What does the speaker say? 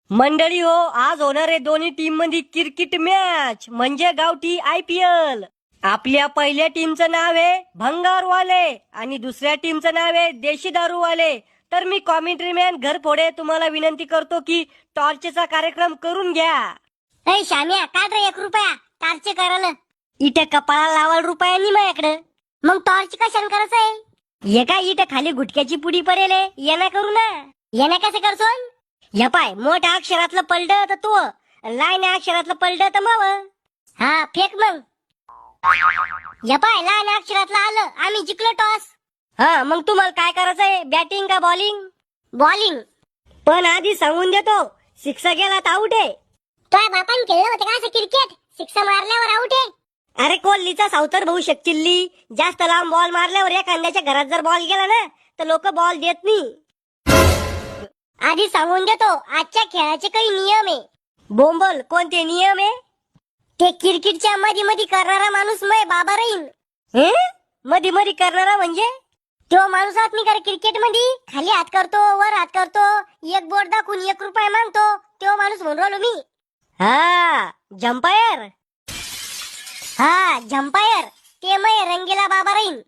मंडळी हो, आज होणार आहे दोन्ही टीम मध्ये क्रिकेट मॅच म्हणजे गावठी IPL. आपल्या पहिल्या टीमचं नाव आहे भंगारवाले आणि दुसऱ्या टीमचं नाव आहे देशी दारूवाले. तर मी कॉमेंट्री मॅन घरफोडे तुम्हाला विनंती करतो की टॉर्चचा कार्यक्रम करून घ्या. ए शाम्या काढ रे 1 रुपया टॉर्च करायला. इथे कपाळाला लावाल रुपया नाही माझ्याकडे. मग टॉर्च कशाला करायचंय? हे काय इथे खाली गुटक्याची पुडी पडेल आहे, येणा करू ना. येणं कसं करसोन? हे पाय मोठ्या अक्षरातलं पलट तर तो, लहान अक्षरातलं पलट तर माव. हा फेक मग. या पाय लहान अक्षरातलं आलं, आम्ही जिंकलो टॉस. हा मग तुम्हाला काय करायचंय, बॅटिंग का बॉलिंग? बॉलिंग. पण आधी सांगून देतो, सिक्स गेला तर आउट आहे. तुझ्या बापाने खेळलं होतं का असं क्रिकेट? सिक्स मारल्यावर आउट आहे. अरे कोहलीचा सावतर भाऊ शक्किल्ली जास्त लांब बॉल मारल्यावर एखाद्याच्या घरात जर बॉल गेला ना तर लोक बॉल देत नाही. आधी सांगून देतो, आजच्या खेळाचे काही नियम आहे. बोंबल कोणते नियम आहे? ते क्रिकेटच्या मध्ये मध्ये करणारा माणूस मै बाबा राहीन. हे मधी मधी करणारा म्हणजे? तो माणूस आत नाही कर क्रिकेट मध्ये, खाली हात करतो वर हात करतो, एक बोट दाखवून 1 रुपया मागतो, तो माणूस म्हणून राहिलो मी. हा जम्पायर. हा जम्पायर. ते मै रंगीला बाबा राहीन.